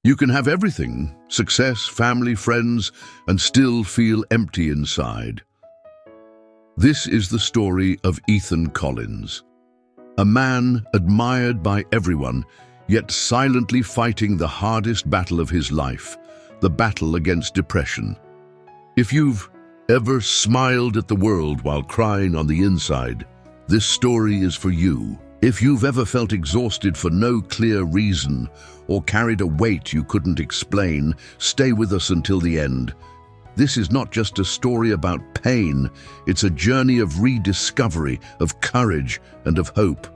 You can have everything, success, family, friends, and still feel empty inside. This is the story of Ethan Collins, a man admired by everyone, yet silently fighting the hardest battle of his life, the battle against depression. If you've ever smiled at the world while crying on the inside, this story is for you. If you've ever felt exhausted for no clear reason or carried a weight you couldn't explain, stay with us until the end. This is not just a story about pain, it's a journey of rediscovery, of courage, and of hope.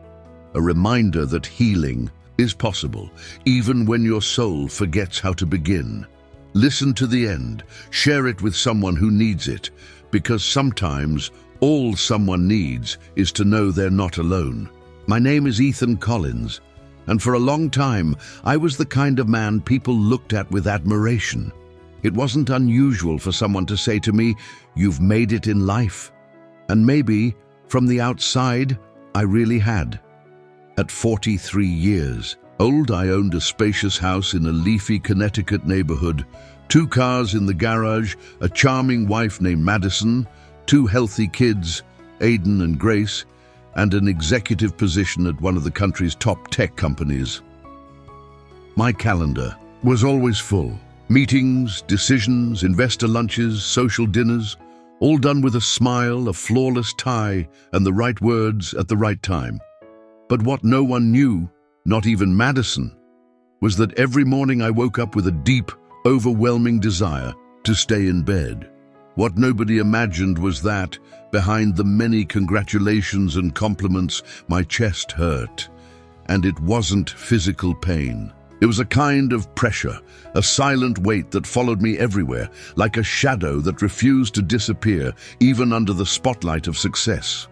A reminder that healing is possible, even when your soul forgets how to begin. Listen to the end, share it with someone who needs it, because sometimes all someone needs is to know they're not alone. My name is Ethan Collins, and for a long time, I was the kind of man people looked at with admiration. It wasn't unusual for someone to say to me, "You've made it in life." And maybe, from the outside, I really had. At 43 years old, I owned a spacious house in a leafy Connecticut neighborhood, 2 cars in the garage, a charming wife named Madison, 2 healthy kids, Aiden and Grace, and an executive position at one of the country's top tech companies. My calendar was always full. Meetings, decisions, investor lunches, social dinners, all done with a smile, a flawless tie, and the right words at the right time. But what no one knew, not even Madison, was that every morning I woke up with a deep, overwhelming desire to stay in bed. What nobody imagined was that, behind the many congratulations and compliments, my chest hurt. And it wasn't physical pain. It was a kind of pressure, a silent weight that followed me everywhere, like a shadow that refused to disappear, even under the spotlight of success.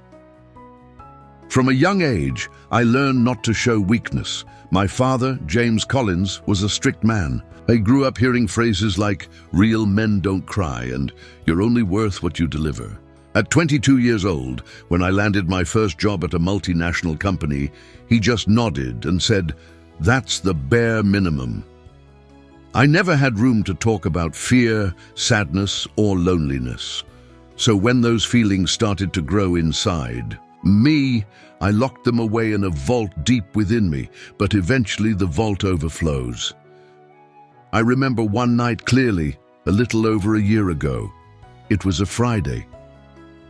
From a young age, I learned not to show weakness. My father, James Collins, was a strict man. I grew up hearing phrases like, "Real men don't cry," and "You're only worth what you deliver." At 22 years old, when I landed my first job at a multinational company, he just nodded and said, "That's the bare minimum." I never had room to talk about fear, sadness, or loneliness. So when those feelings started to grow inside me, I locked them away in a vault deep within me, but eventually the vault overflows. I remember one night clearly, a little over a year ago. It was a Friday.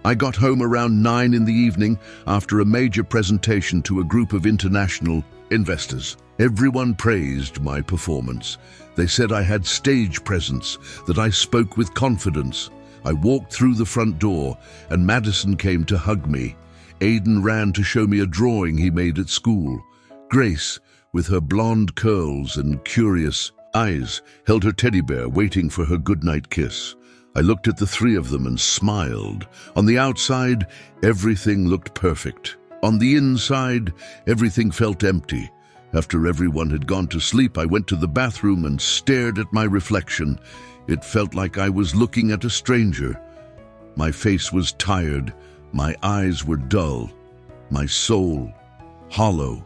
I got home around 9 in the evening after a major presentation to a group of international investors. Everyone praised my performance. They said I had stage presence, that I spoke with confidence. I walked through the front door, and Madison came to hug me. Aiden ran to show me a drawing he made at school. Grace, with her blonde curls and curious eyes, held her teddy bear waiting for her goodnight kiss. I looked at the 3 of them and smiled. On the outside, everything looked perfect. On the inside, everything felt empty. After everyone had gone to sleep, I went to the bathroom and stared at my reflection. It felt like I was looking at a stranger. My face was tired. My eyes were dull. My soul hollow.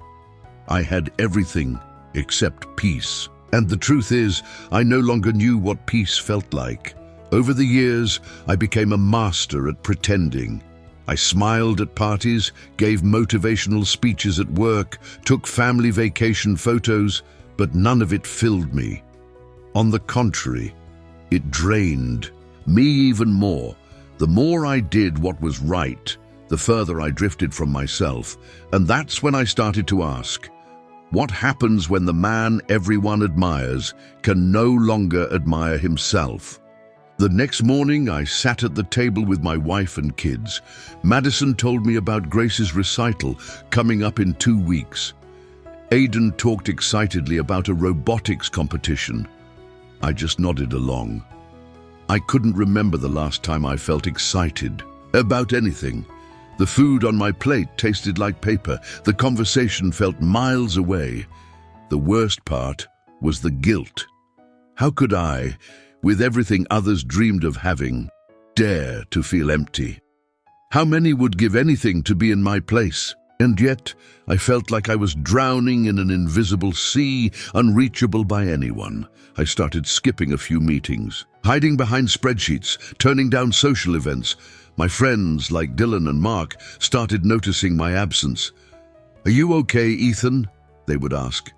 I had everything except peace. And the truth is, I no longer knew what peace felt like. Over the years, I became a master at pretending. I smiled at parties, gave motivational speeches at work, took family vacation photos, but none of it filled me. On the contrary, it drained me even more. The more I did what was right, the further I drifted from myself. And that's when I started to ask, what happens when the man everyone admires can no longer admire himself? The next morning, I sat at the table with my wife and kids. Madison told me about Grace's recital coming up in 2 weeks. Aiden talked excitedly about a robotics competition. I just nodded along. I couldn't remember the last time I felt excited about anything. The food on my plate tasted like paper. The conversation felt miles away. The worst part was the guilt. How could I, with everything others dreamed of having, dare to feel empty? How many would give anything to be in my place? And yet, I felt like I was drowning in an invisible sea, unreachable by anyone. I started skipping a few meetings, hiding behind spreadsheets, turning down social events. My friends, like Dylan and Mark, started noticing my absence. "Are you okay, Ethan?" they would ask.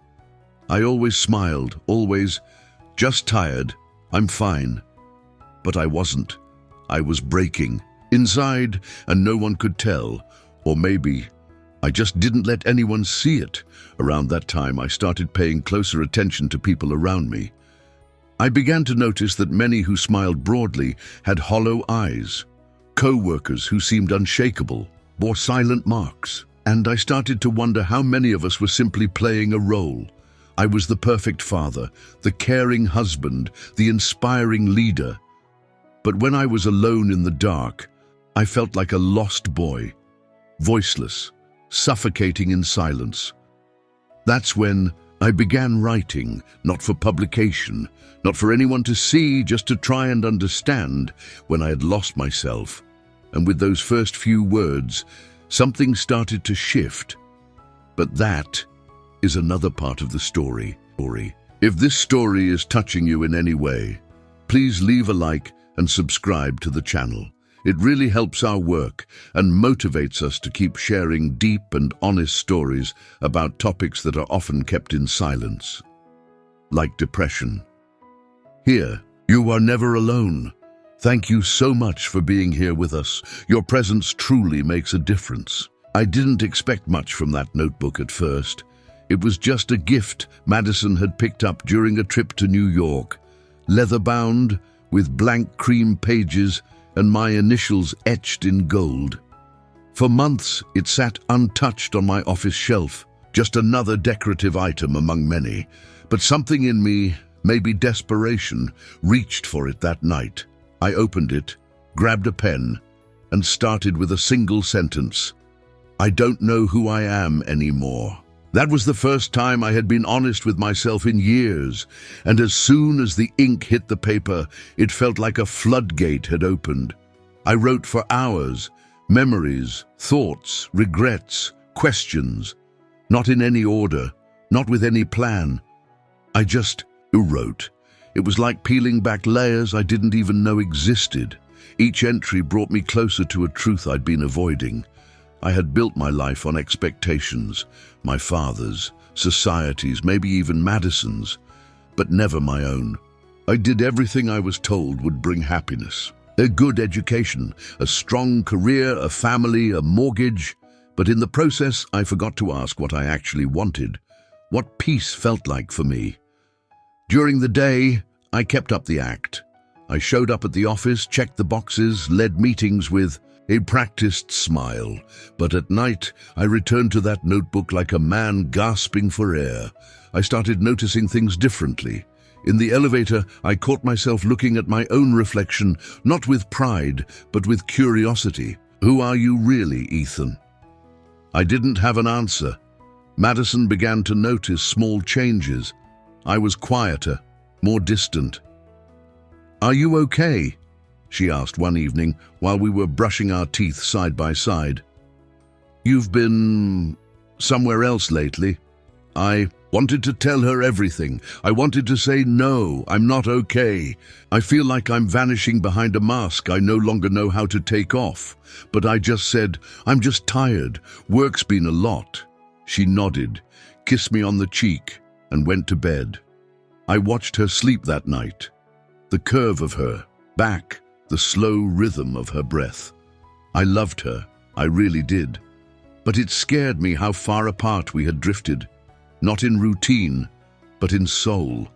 I always smiled, always, "Just tired, I'm fine." But I wasn't. I was breaking, inside, and no one could tell. Or maybe I just didn't let anyone see it. Around that time, I started paying closer attention to people around me. I began to notice that many who smiled broadly had hollow eyes. Co-workers who seemed unshakable bore silent marks. And I started to wonder how many of us were simply playing a role. I was the perfect father, the caring husband, the inspiring leader. But when I was alone in the dark, I felt like a lost boy, voiceless, suffocating in silence. That's when I began writing, not for publication, not for anyone to see, just to try and understand when I had lost myself. And with those first few words, something started to shift. But that is another part of the story. If this story is touching you in any way, please leave a like and subscribe to the channel. It really helps our work and motivates us to keep sharing deep and honest stories about topics that are often kept in silence, like depression. Here, you are never alone. Thank you so much for being here with us. Your presence truly makes a difference. I didn't expect much from that notebook at first. It was just a gift Madison had picked up during a trip to New York, leather-bound, with blank cream pages and my initials etched in gold. For months, it sat untouched on my office shelf, just another decorative item among many. But something in me, maybe desperation, reached for it that night. I opened it, grabbed a pen, and started with a single sentence. "I don't know who I am anymore." That was the first time I had been honest with myself in years, and as soon as the ink hit the paper, it felt like a floodgate had opened. I wrote for hours, memories, thoughts, regrets, questions, not in any order, not with any plan. I just wrote. It was like peeling back layers I didn't even know existed. Each entry brought me closer to a truth I'd been avoiding. I had built my life on expectations, my father's, society's, maybe even Madison's, but never my own. I did everything I was told would bring happiness. A good education, a strong career, a family, a mortgage. But in the process, I forgot to ask what I actually wanted, what peace felt like for me. During the day, I kept up the act. I showed up at the office, checked the boxes, led meetings with a practiced smile. But at night, I returned to that notebook like a man gasping for air. I started noticing things differently. In the elevator, I caught myself looking at my own reflection, not with pride, but with curiosity. Who are you really, Ethan? I didn't have an answer. Madison began to notice small changes. I was quieter, more distant. "Are you okay?" she asked one evening while we were brushing our teeth side by side. "You've been somewhere else lately." I wanted to tell her everything. I wanted to say, "No, I'm not okay. I feel like I'm vanishing behind a mask I no longer know how to take off." But I just said, "I'm just tired. Work's been a lot." She nodded, kissed me on the cheek, and went to bed. I watched her sleep that night. The curve of her back, the slow rhythm of her breath. I loved her, I really did. But it scared me how far apart we had drifted. Not in routine, but in soul.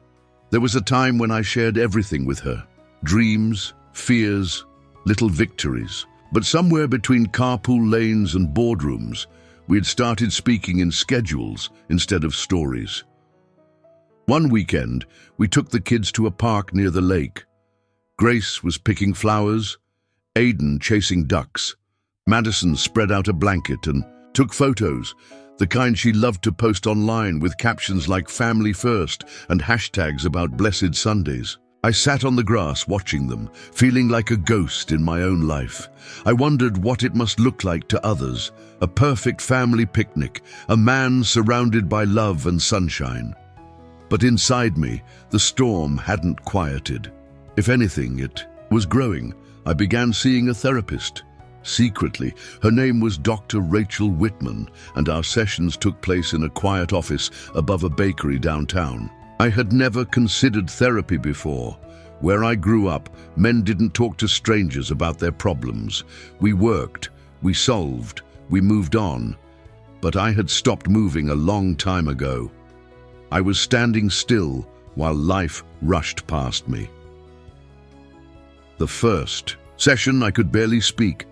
There was a time when I shared everything with her. Dreams, fears, little victories. But somewhere between carpool lanes and boardrooms, we had started speaking in schedules instead of stories. One weekend, we took the kids to a park near the lake. Grace was picking flowers, Aiden chasing ducks. Madison spread out a blanket and took photos, the kind she loved to post online with captions like "Family First" and hashtags about blessed Sundays. I sat on the grass watching them, feeling like a ghost in my own life. I wondered what it must look like to others, a perfect family picnic, a man surrounded by love and sunshine. But inside me, the storm hadn't quieted. If anything, it was growing. I began seeing a therapist. Secretly, her name was Dr. Rachel Whitman, and our sessions took place in a quiet office above a bakery downtown. I had never considered therapy before. Where I grew up, men didn't talk to strangers about their problems. We worked, we solved, we moved on. But I had stopped moving a long time ago. I was standing still while life rushed past me. The first session, I could barely speak.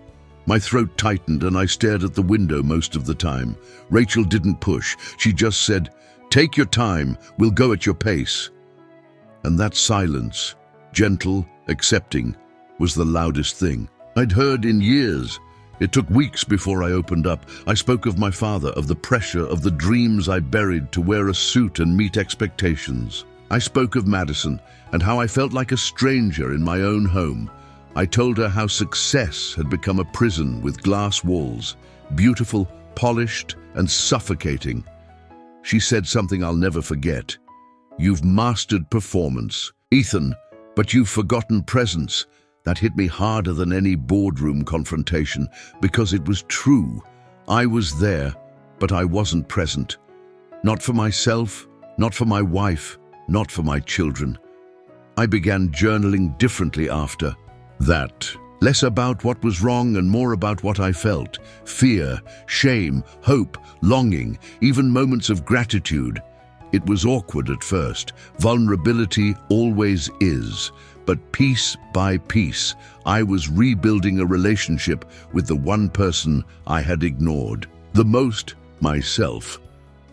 My throat tightened and I stared at the window most of the time. Rachel didn't push. She just said, "Take your time, we'll go at your pace." And that silence, gentle, accepting, was the loudest thing I'd heard in years. It took weeks before I opened up. I spoke of my father, of the pressure, of the dreams I buried to wear a suit and meet expectations. I spoke of Madison and how I felt like a stranger in my own home. I told her how success had become a prison with glass walls, beautiful, polished, and suffocating. She said something I'll never forget. "You've mastered performance, Ethan, but you've forgotten presence." That hit me harder than any boardroom confrontation, because it was true. I was there, but I wasn't present. Not for myself, not for my wife, not for my children. I began journaling differently after that. Less about what was wrong and more about what I felt. Fear, shame, hope, longing, even moments of gratitude. It was awkward at first. Vulnerability always is. But piece by piece, I was rebuilding a relationship with the one person I had ignored. The most, myself.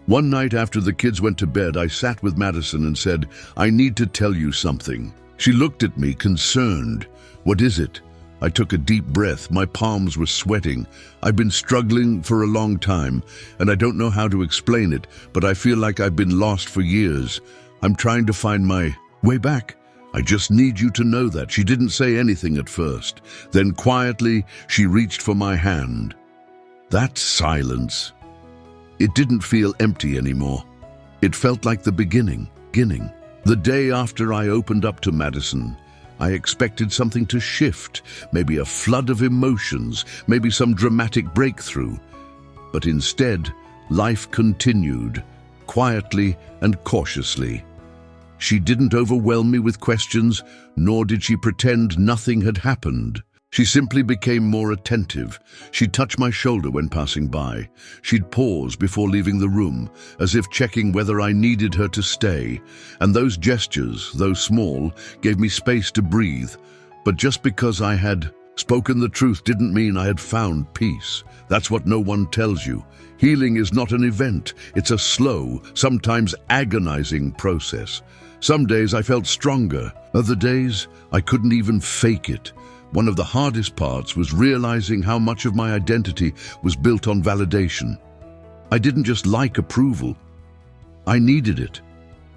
One night after the kids went to bed, I sat with Madison and said, "I need to tell you something." She looked at me, concerned. "What is it?" I took a deep breath. My palms were sweating. I've been struggling for a long time, and I don't know how to explain it, but I feel like I've been lost for years. I'm trying to find my way back. I just need you to know that. She didn't say anything at first. Then quietly, she reached for my hand. That silence. It didn't feel empty anymore. It felt like the beginning. The day after I opened up to Madison, I expected something to shift, maybe a flood of emotions, maybe some dramatic breakthrough. But instead, life continued, quietly and cautiously. She didn't overwhelm me with questions, nor did she pretend nothing had happened. She simply became more attentive. She'd touch my shoulder when passing by. She'd pause before leaving the room, as if checking whether I needed her to stay. And those gestures, though small, gave me space to breathe. But just because I had spoken the truth didn't mean I had found peace. That's what no one tells you. Healing is not an event. It's a slow, sometimes agonizing process. Some days I felt stronger. Other days, I couldn't even fake it. One of the hardest parts was realizing how much of my identity was built on validation. I didn't just like approval. I needed it.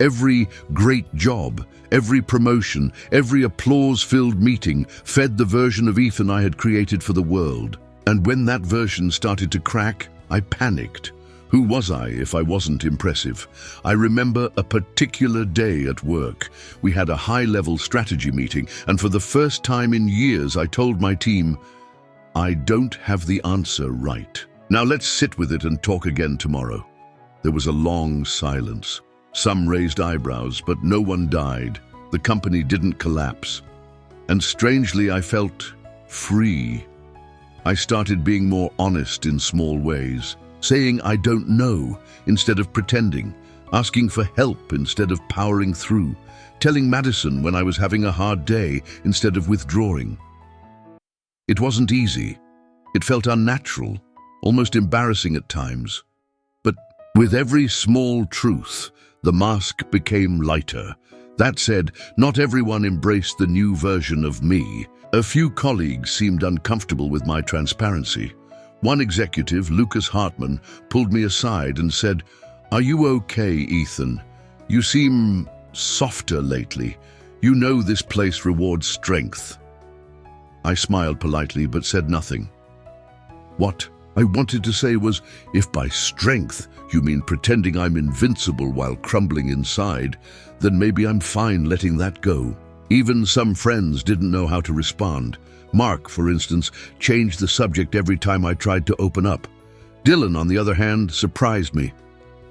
Every great job, every promotion, every applause-filled meeting fed the version of Ethan I had created for the world. And when that version started to crack, I panicked. Who was I if I wasn't impressive? I remember a particular day at work. We had a high-level strategy meeting, and for the first time in years I told my team, "I don't have the answer right. Now let's sit with it and talk again tomorrow." There was a long silence. Some raised eyebrows, but no one died. The company didn't collapse. And strangely, I felt free. I started being more honest in small ways. Saying "I don't know" instead of pretending, asking for help instead of powering through, telling Madison when I was having a hard day instead of withdrawing. It wasn't easy. It felt unnatural, almost embarrassing at times. But with every small truth, the mask became lighter. That said, not everyone embraced the new version of me. A few colleagues seemed uncomfortable with my transparency. One executive, Lucas Hartman, pulled me aside and said, "Are you okay, Ethan? You seem softer lately. You know this place rewards strength." I smiled politely but said nothing. What I wanted to say was, if by strength you mean pretending I'm invincible while crumbling inside, then maybe I'm fine letting that go. Even some friends didn't know how to respond. Mark, for instance, changed the subject every time I tried to open up. Dylan, on the other hand, surprised me.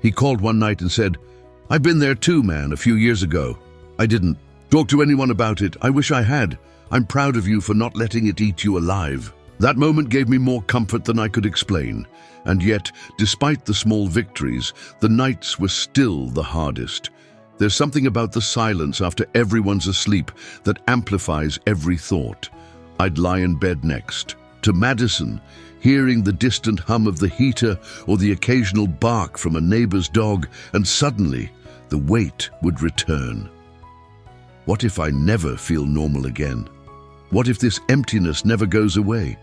He called one night and said, "I've been there too, man, a few years ago." I didn't talk to anyone about it. I wish I had. I'm proud of you for not letting it eat you alive. That moment gave me more comfort than I could explain. And yet, despite the small victories, the nights were still the hardest. There's something about the silence after everyone's asleep that amplifies every thought. I'd lie in bed next to Madison, hearing the distant hum of the heater or the occasional bark from a neighbor's dog, and suddenly the weight would return. What if I never feel normal again? What if this emptiness never goes away?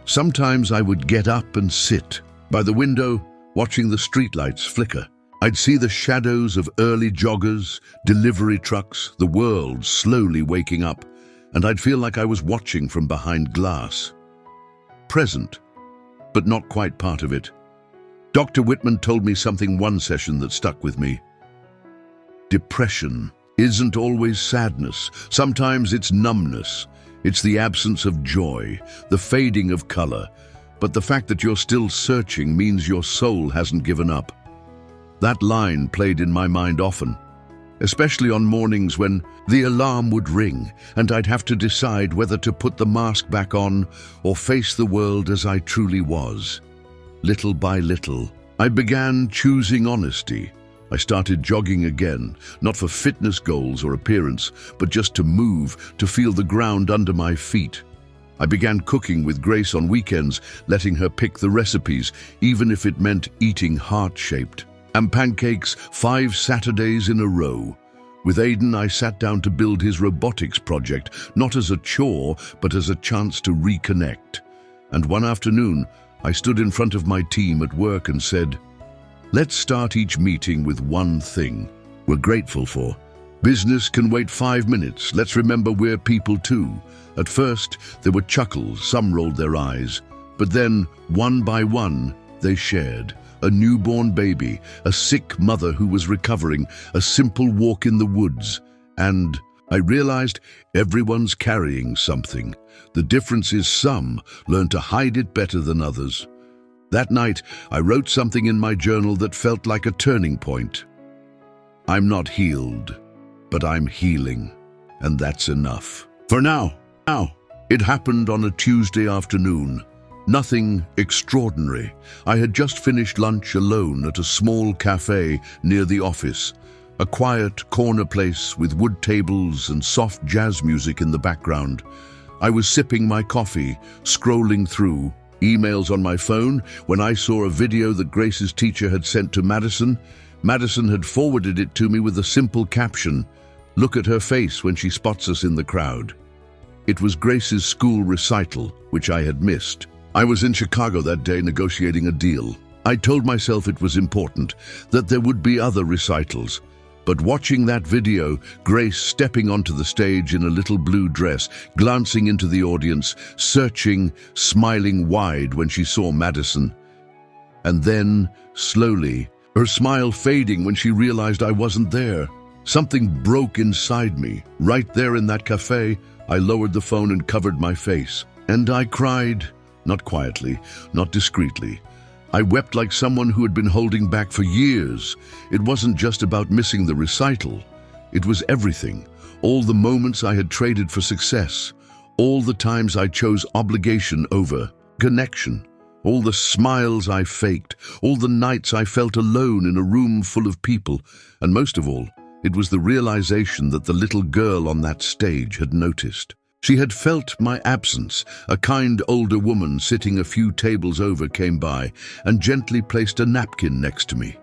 Sometimes I would get up and sit by the window, watching the streetlights flicker. I'd see the shadows of early joggers, delivery trucks, the world slowly waking up, and I'd feel like I was watching from behind glass. Present, but not quite part of it. Dr. Whitman told me something one session that stuck with me. Depression isn't always sadness. Sometimes it's numbness. It's the absence of joy, the fading of color. But the fact that you're still searching means your soul hasn't given up. That line played in my mind often, especially on mornings when the alarm would ring and I'd have to decide whether to put the mask back on or face the world as I truly was. Little by little, I began choosing honesty. I started jogging again, not for fitness goals or appearance, but just to move, to feel the ground under my feet. I began cooking with Grace on weekends, letting her pick the recipes, even if it meant eating heart-shaped. And pancakes 5 Saturdays in a row. With Aiden, I sat down to build his robotics project, not as a chore, but as a chance to reconnect. And one afternoon, I stood in front of my team at work and said, "Let's start each meeting with one thing we're grateful for. Business can wait 5 minutes. Let's remember we're people too." At first, there were chuckles, some rolled their eyes. But then, one by one, they shared. A newborn baby, a sick mother who was recovering, a simple walk in the woods. And I realized everyone's carrying something. The difference is some learn to hide it better than others. That night, I wrote something in my journal that felt like a turning point. I'm not healed, but I'm healing, and that's enough. For now. It happened on a Tuesday afternoon. Nothing extraordinary. I had just finished lunch alone at a small cafe near the office. A quiet corner place with wood tables and soft jazz music in the background. I was sipping my coffee, scrolling through emails on my phone when I saw a video that Grace's teacher had sent to Madison. Madison had forwarded it to me with a simple caption, "Look at her face when she spots us in the crowd." It was Grace's school recital, which I had missed. I was in Chicago that day negotiating a deal. I told myself it was important, that there would be other recitals. But watching that video, Grace stepping onto the stage in a little blue dress, glancing into the audience, searching, smiling wide when she saw Madison. And then, slowly, her smile fading when she realized I wasn't there. Something broke inside me. Right there in that cafe, I lowered the phone and covered my face. And I cried, not quietly, not discreetly. I wept like someone who had been holding back for years. It wasn't just about missing the recital. It was everything. All the moments I had traded for success. All the times I chose obligation over connection. All the smiles I faked. All the nights I felt alone in a room full of people. And most of all, it was the realization that the little girl on that stage had noticed. She had felt my absence. A kind older woman sitting a few tables over came by and gently placed a napkin next to me.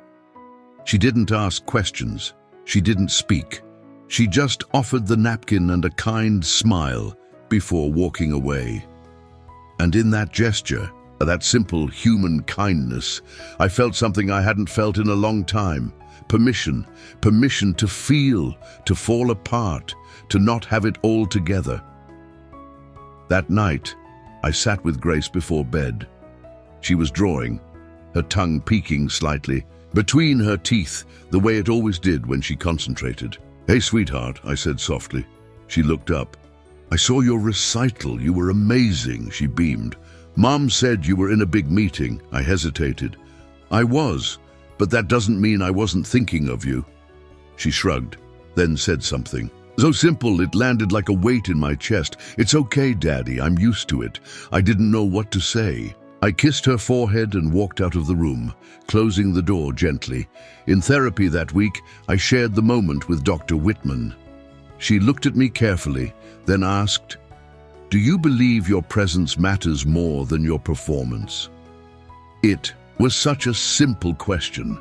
She didn't ask questions. She didn't speak. She just offered the napkin and a kind smile before walking away. And in that gesture, that simple human kindness, I felt something I hadn't felt in a long time. Permission to feel, to fall apart, to not have it all together. That night, I sat with Grace before bed. She was drawing, her tongue peeking slightly, between her teeth, the way it always did when she concentrated. "Hey, sweetheart," I said softly. She looked up. "I saw your recital. You were amazing," she beamed. "Mom said you were in a big meeting." I hesitated. "I was, but that doesn't mean I wasn't thinking of you." She shrugged, then said something so simple it landed like a weight in my chest. "It's okay, Daddy, I'm used to it." I didn't know what to say. I kissed her forehead and walked out of the room, closing the door gently. In therapy that week, I shared the moment with Dr. Whitman. She looked at me carefully, then asked, "Do you believe your presence matters more than your performance?" It was such a simple question,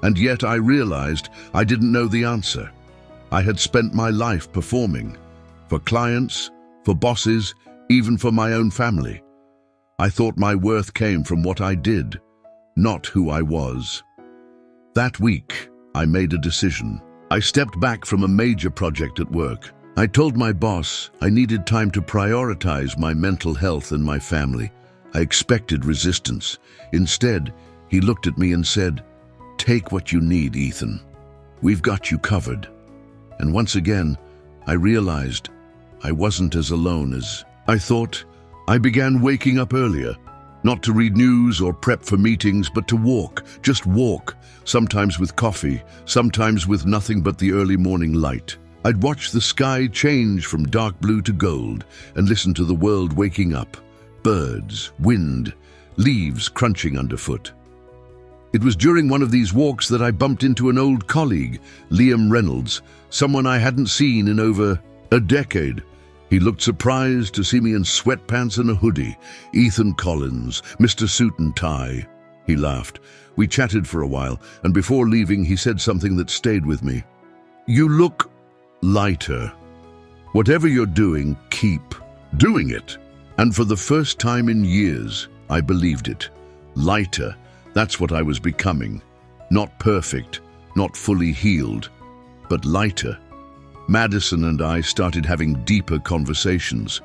and yet I realized I didn't know the answer. I had spent my life performing, for clients, for bosses, even for my own family. I thought my worth came from what I did, not who I was. That week, I made a decision. I stepped back from a major project at work. I told my boss I needed time to prioritize my mental health and my family. I expected resistance. Instead, he looked at me and said, "Take what you need, Ethan. We've got you covered." And once again, I realized I wasn't as alone as I thought. I began waking up earlier, not to read news or prep for meetings, but to walk, just walk, sometimes with coffee, sometimes with nothing but the early morning light. I'd watch the sky change from dark blue to gold and listen to the world waking up, birds, wind, leaves crunching underfoot. It was during one of these walks that I bumped into an old colleague, Liam Reynolds, someone I hadn't seen in over a decade. He looked surprised to see me in sweatpants and a hoodie. "Ethan Collins, Mr. Suit and Tie." He laughed. We chatted for a while, and before leaving, he said something that stayed with me. "You look lighter. Whatever you're doing, keep doing it." And for the first time in years, I believed it. Lighter, that's what I was becoming. Not perfect, not fully healed, but lighter. Madison and I started having deeper conversations,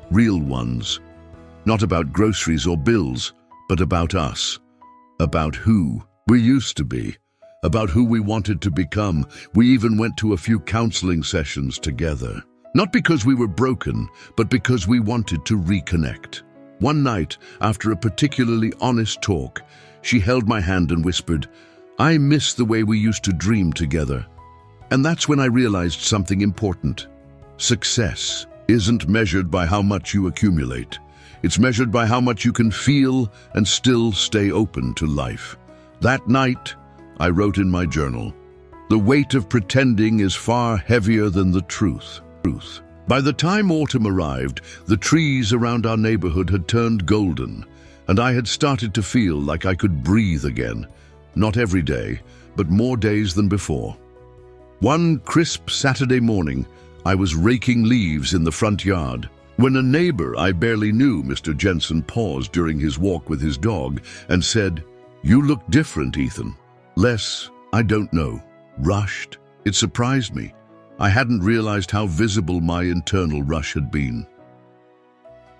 real ones, not about groceries or bills, but about us, about who we used to be, about who we wanted to become. We even went to a few counseling sessions together, not because we were broken, but because we wanted to reconnect. One night, after a particularly honest talk, she held my hand and whispered, "I miss the way we used to dream together." And that's when I realized something important. Success isn't measured by how much you accumulate. It's measured by how much you can feel and still stay open to life. That night, I wrote in my journal, "The weight of pretending is far heavier than the truth." By the time autumn arrived, the trees around our neighborhood had turned golden, and I had started to feel like I could breathe again. Not every day, but more days than before. One crisp Saturday morning, I was raking leaves in the front yard when a neighbor I barely knew, Mr. Jensen, paused during his walk with his dog and said, "You look different, Ethan." Less, I don't know, rushed. It surprised me. I hadn't realized how visible my internal rush had been.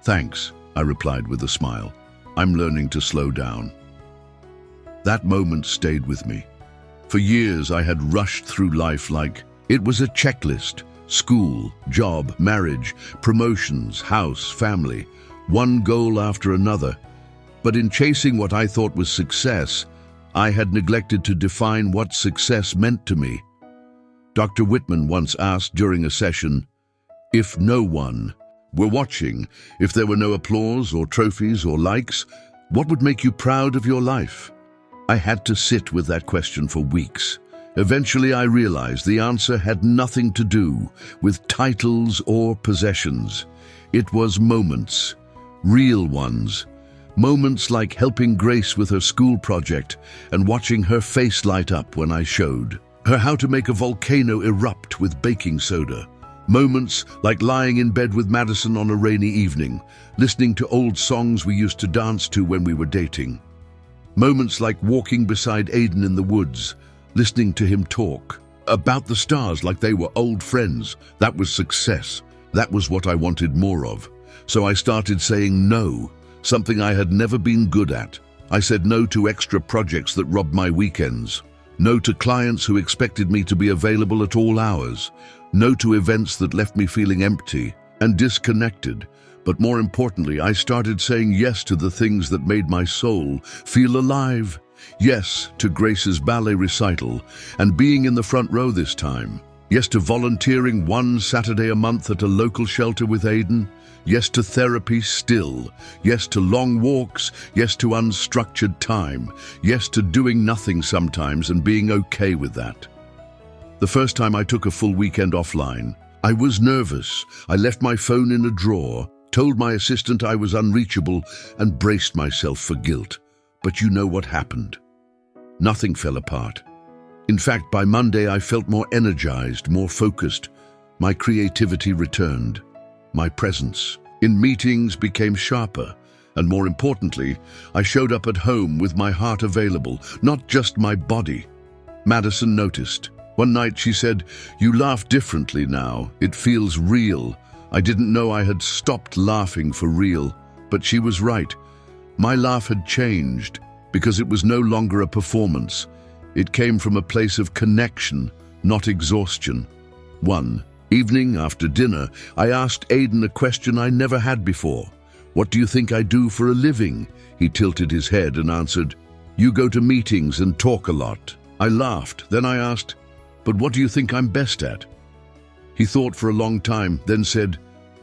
"Thanks," I replied with a smile. "I'm learning to slow down." That moment stayed with me. For years, I had rushed through life like it was a checklist: school, job, marriage, promotions, house, family, one goal after another. But in chasing what I thought was success, I had neglected to define what success meant to me. Dr. Whitman once asked during a session, if no one were watching, if there were no applause or trophies or likes, what would make you proud of your life? I had to sit with that question for weeks. Eventually, I realized the answer had nothing to do with titles or possessions. It was moments, real ones. Moments like helping Grace with her school project and watching her face light up when I showed her how to make a volcano erupt with baking soda. Moments like lying in bed with Madison on a rainy evening, listening to old songs we used to dance to when we were dating. Moments like walking beside Aiden in the woods, listening to him talk, about the stars like they were old friends. That was success. That was what I wanted more of. So I started saying no, something I had never been good at. I said no to extra projects that robbed my weekends. No to clients who expected me to be available at all hours. No to events that left me feeling empty and disconnected. But more importantly, I started saying yes to the things that made my soul feel alive. Yes to Grace's ballet recital and being in the front row this time. Yes to volunteering one Saturday a month at a local shelter with Aiden. Yes to therapy still. Yes to long walks. Yes to unstructured time. Yes to doing nothing sometimes and being okay with that. The first time I took a full weekend offline, I was nervous. I left my phone in a drawer, told my assistant I was unreachable, and braced myself for guilt. But you know what happened? Nothing fell apart. In fact, by Monday I felt more energized, more focused. My creativity returned. My presence in meetings became sharper. And more importantly, I showed up at home with my heart available, not just my body. Madison noticed. One night she said, "You laugh differently now. It feels real." I didn't know I had stopped laughing for real, but she was right. My laugh had changed because it was no longer a performance. It came from a place of connection, not exhaustion. One evening after dinner, I asked Aiden a question I never had before. "What do you think I do for a living?" He tilted his head and answered, "You go to meetings and talk a lot." I laughed. Then I asked, "But what do you think I'm best at?" He thought for a long time, then said,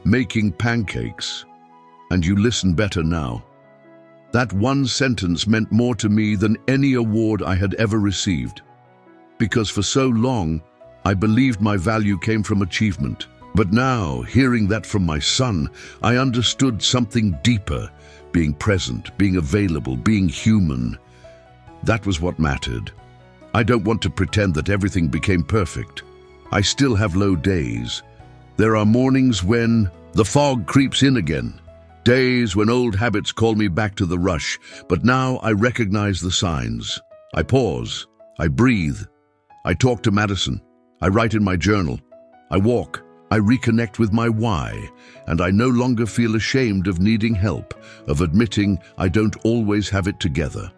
"Making pancakes." And you listen better now. That one sentence meant more to me than any award I had ever received. Because for so long, I believed my value came from achievement. But now, hearing that from my son, I understood something deeper. Being present, being available, being human. That was what mattered. I don't want to pretend that everything became perfect. I still have low days. There are mornings when the fog creeps in again. Days when old habits call me back to the rush, but now I recognize the signs. I pause, I breathe, I talk to Madison, I write in my journal, I walk, I reconnect with my why, and I no longer feel ashamed of needing help, of admitting I don't always have it together.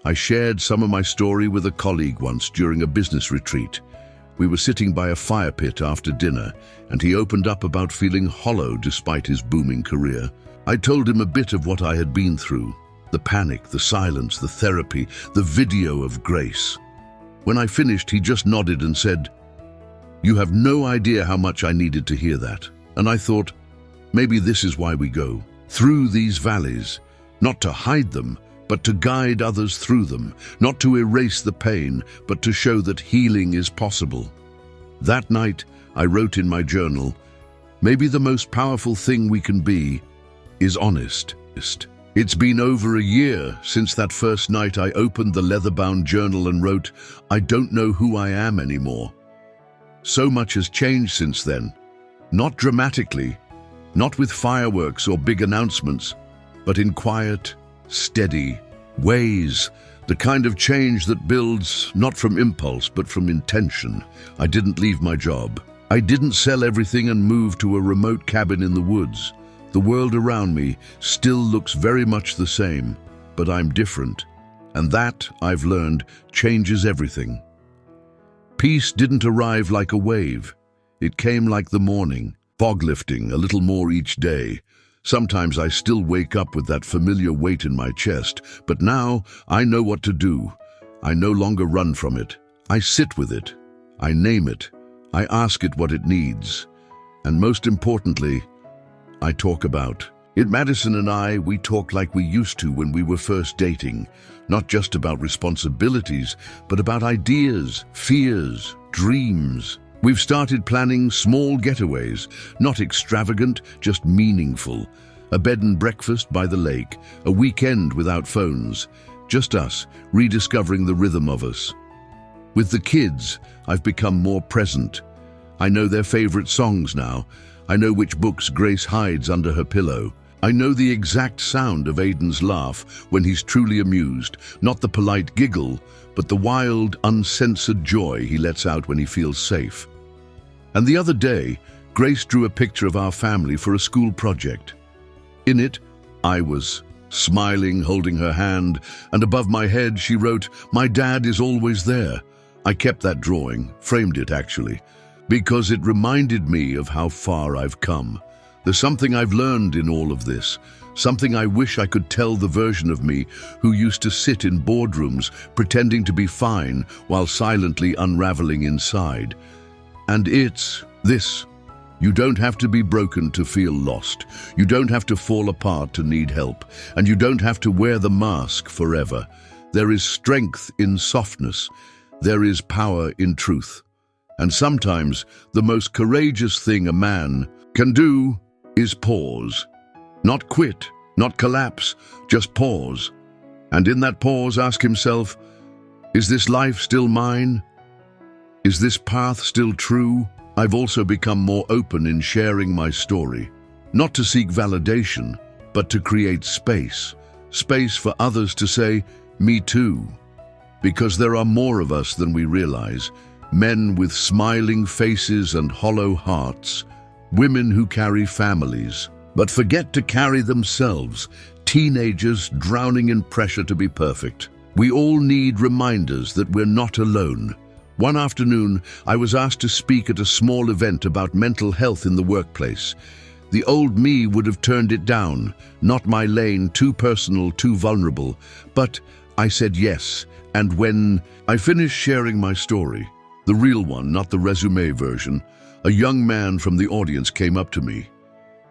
I shared some of my story with a colleague once during a business retreat. We were sitting by a fire pit after dinner, and he opened up about feeling hollow despite his booming career. I told him a bit of what I had been through, the panic, the silence, the therapy, the video of Grace. When I finished, he just nodded and said, "You have no idea how much I needed to hear that." And I thought, maybe this is why we go through these valleys, not to hide them, but to guide others through them, not to erase the pain, but to show that healing is possible. That night, I wrote in my journal, maybe the most powerful thing we can be is honest. It's been over a year since that first night I opened the leather-bound journal and wrote, "I don't know who I am anymore." So much has changed since then. Not dramatically, not with fireworks or big announcements, but in quiet, steady ways, the kind of change that builds not from impulse but from intention. I didn't leave my job. I didn't sell everything and move to a remote cabin in the woods. The world around me still looks very much the same, but I'm different. And that, I've learned, changes everything. Peace didn't arrive like a wave. It came like the morning, fog lifting a little more each day. Sometimes I still wake up with that familiar weight in my chest, but now I know what to do. I no longer run from it. I sit with it. I name it. I ask it what it needs. And most importantly, I talk about it. Madison and I, we talk like we used to when we were first dating. Not just about responsibilities, but about ideas, fears, dreams. We've started planning small getaways, not extravagant, just meaningful. A bed and breakfast by the lake, a weekend without phones, just us, rediscovering the rhythm of us. With the kids, I've become more present. I know their favorite songs now. I know which books Grace hides under her pillow. I know the exact sound of Aiden's laugh when he's truly amused, not the polite giggle, but the wild, uncensored joy he lets out when he feels safe. And the other day, Grace drew a picture of our family for a school project. In it, I was smiling, holding her hand, and above my head she wrote, "My dad is always there." I kept that drawing, framed it actually, because it reminded me of how far I've come. There's something I've learned in all of this, something I wish I could tell the version of me who used to sit in boardrooms pretending to be fine while silently unraveling inside. And it's this. You don't have to be broken to feel lost. You don't have to fall apart to need help. And you don't have to wear the mask forever. There is strength in softness. There is power in truth. And sometimes the most courageous thing a man can do is pause. Not quit, not collapse, just pause. And in that pause ask himself, is this life still mine? Is this path still true? I've also become more open in sharing my story, not to seek validation, but to create space for others to say, me too. Because there are more of us than we realize, men with smiling faces and hollow hearts, women who carry families, but forget to carry themselves, teenagers drowning in pressure to be perfect. We all need reminders that we're not alone. One afternoon, I was asked to speak at a small event about mental health in the workplace. The old me would have turned it down, not my lane, too personal, too vulnerable. But I said yes, and when I finished sharing my story, the real one, not the resume version, a young man from the audience came up to me.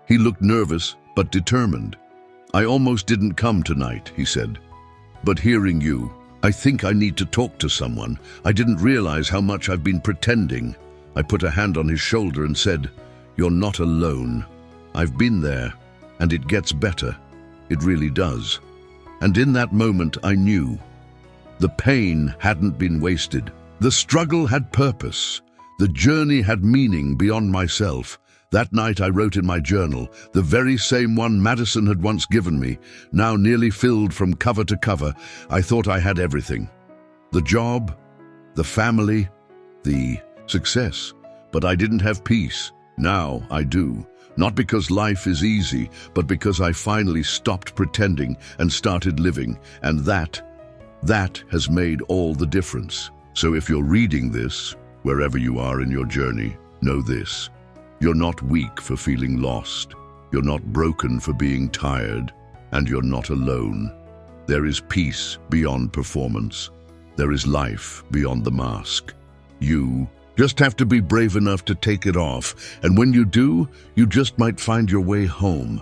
He looked nervous, but determined. "I almost didn't come tonight," he said. "But hearing you, I think I need to talk to someone. I didn't realize how much I've been pretending." I put a hand on his shoulder and said, "You're not alone. I've been there, and it gets better. It really does." And in that moment I knew. The pain hadn't been wasted. The struggle had purpose. The journey had meaning beyond myself. That night I wrote in my journal, the very same one Madison had once given me, now nearly filled from cover to cover. I thought I had everything. The job, the family, the success. But I didn't have peace. Now I do. Not because life is easy, but because I finally stopped pretending and started living. And that has made all the difference. So if you're reading this, wherever you are in your journey, know this. You're not weak for feeling lost. You're not broken for being tired. And you're not alone. There is peace beyond performance. There is life beyond the mask. You just have to be brave enough to take it off. And when you do, you just might find your way home.